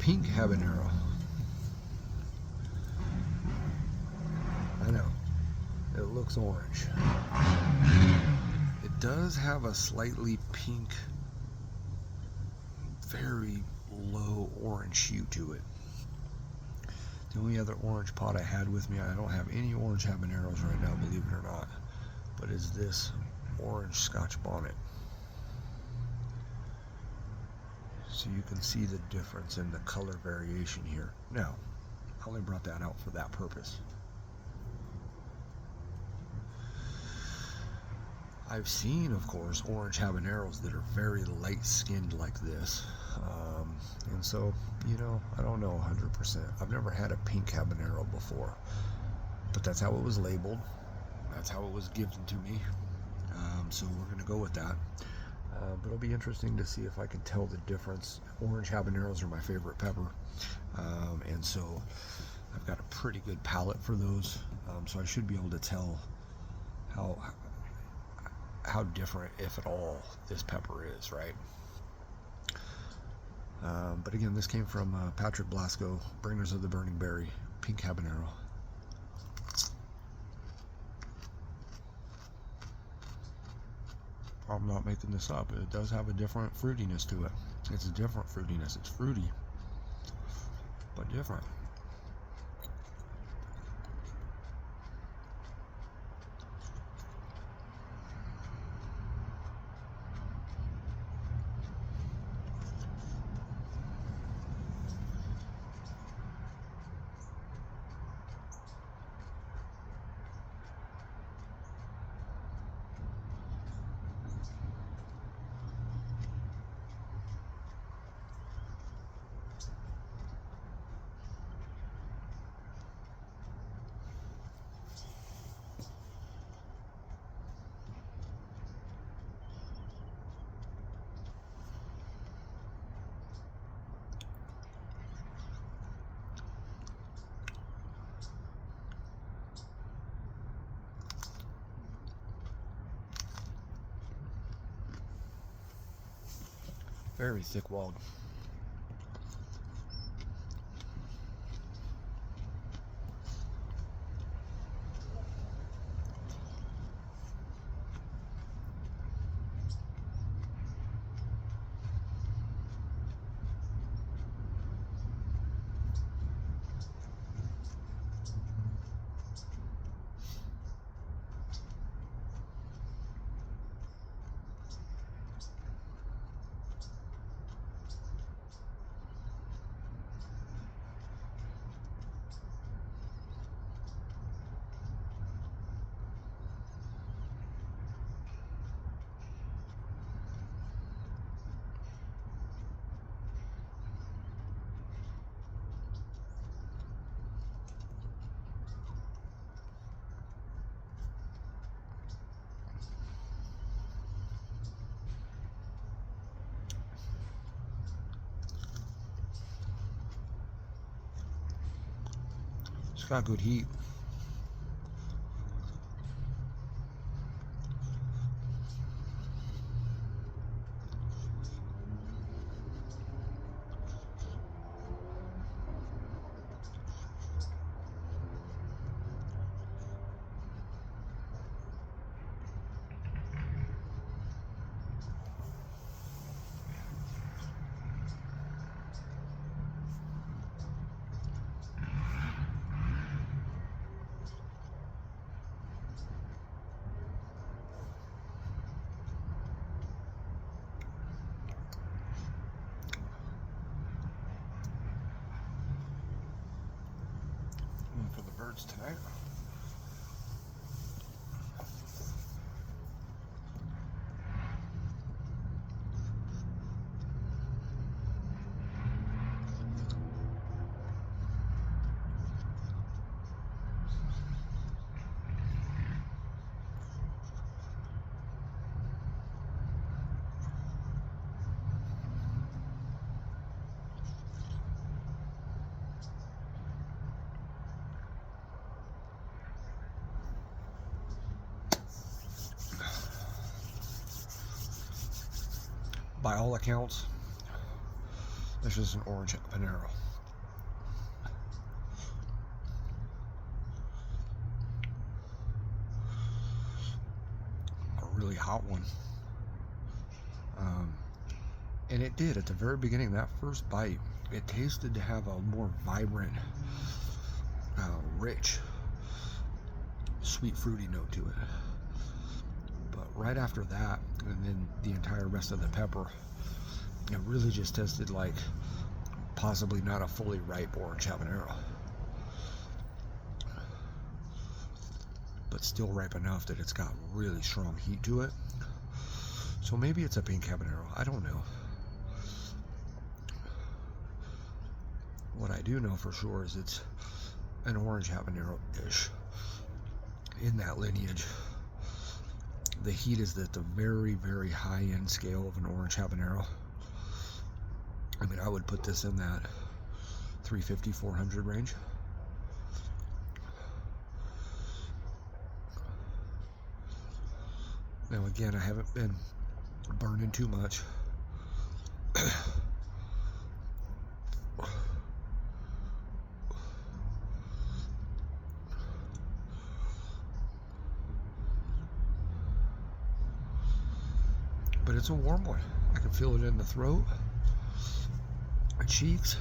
pink habanero. I know, it looks orange. It does have a slightly pink, very low orange hue to it. The only other orange pot I had with me, I don't have any orange habaneros right now, believe it or not, but is this orange Scotch bonnet. So you can see the difference in the color variation here. Now, I only brought that out for that purpose. I've seen, of course, orange habaneros that are very light skinned like this. And so, you know, I don't know 100%. I've never had a pink habanero before, but that's how it was labeled. That's how it was given to me. So we're going to go with that. But it'll be interesting to see if I can tell the difference. Orange habaneros are my favorite pepper. And so I've got a pretty good palate for those. So I should be able to tell how different, if at all, this pepper is, right? But again, this came from Patrick Blasco, Bringers of the Burning Berry, pink habanero. I'm not making this up. It does have a different fruitiness to it. It's a different fruitiness. It's fruity, but different. Very thick-walled. It's got good heat. For the birds tonight. By all accounts, This is an orange habanero. A really hot one. And it did at the very beginning, that first bite, it tasted to have a more vibrant, rich, sweet, fruity note to it. But right after that, and then the entire rest of the pepper, it really just tasted like possibly not a fully ripe orange habanero, but still ripe enough that it's got really strong heat to it. So maybe it's a pink habanero, I don't know. What I do know for sure is it's an orange habanero-ish in that lineage. The heat is at the very, very high-end scale of an orange habanero. I mean, I would put this in that 350, 400 range. Now again, I haven't been burning too much. But it's a warm one. I can feel it in the throat, my cheeks.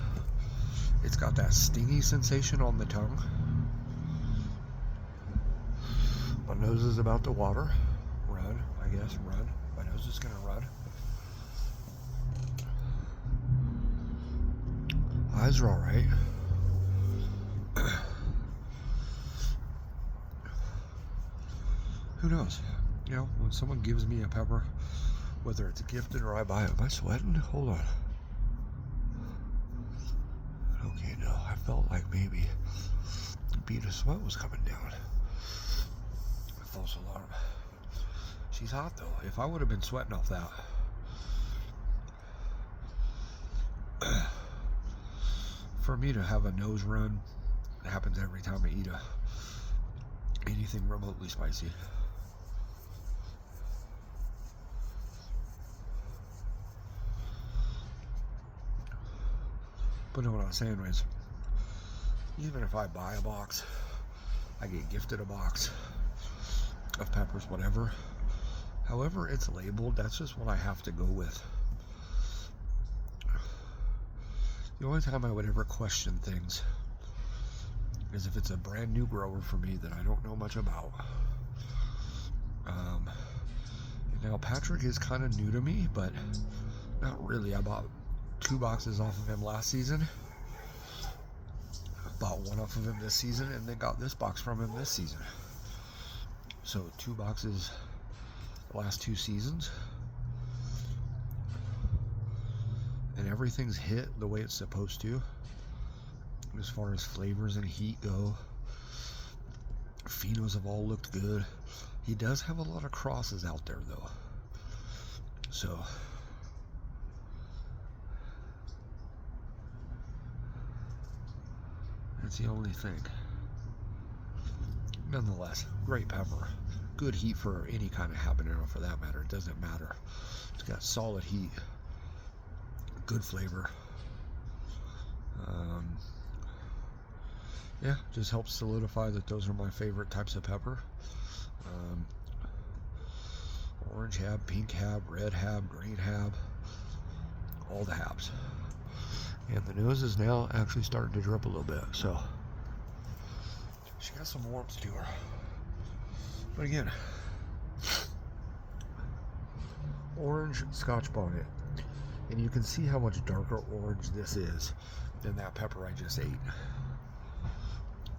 It's got that stingy sensation on the tongue. My nose is about to run, I guess, run. My nose is gonna run. Eyes are alright. Who knows? You know, when someone gives me a pepper, whether it's gifted or I buy it, am I sweating? Hold on. Okay, no, I felt like maybe the bead of sweat was coming down. False alarm. She's hot though. If I would have been sweating off that, for me to have a nose run, it happens every time I eat anything remotely spicy. But what I'm saying is, even if I buy a box, I get gifted a box of peppers, whatever. However it's labeled, that's just what I have to go with. The only time I would ever question things is if it's a brand new grower for me that I don't know much about. Now Patrick is kind of new to me, but not really. I bought 2 boxes off of him last season. I bought 1 off of him this season, and then got this box from him this season. So 2 boxes the last 2 seasons. And everything's hit the way it's supposed to. As far as flavors and heat go. Phenos have all looked good. He does have a lot of crosses out there though. So that's the only thing. Nonetheless, great pepper. Good heat for any kind of habanero for that matter. It doesn't matter. It's got solid heat. Good flavor. Yeah, just helps solidify that those are my favorite types of pepper. Orange hab, pink hab, red hab, green hab, all the habs. And the nose is now actually starting to drip a little bit, so she got some warmth to her. But again, orange Scotch bonnet. And you can see how much darker orange this is than that pepper I just ate.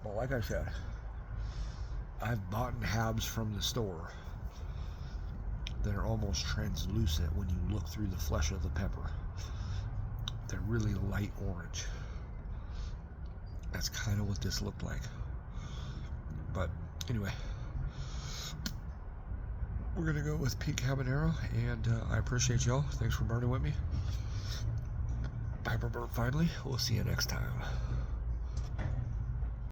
Well, like I said, I've bought habs from the store that are almost translucent when you look through the flesh of the pepper. They're really light orange. That's kind of what this looked like. But anyway, we're gonna go with pink habanero, and I appreciate y'all. Thanks for burning with me. Piper burp finally. We'll see you next time.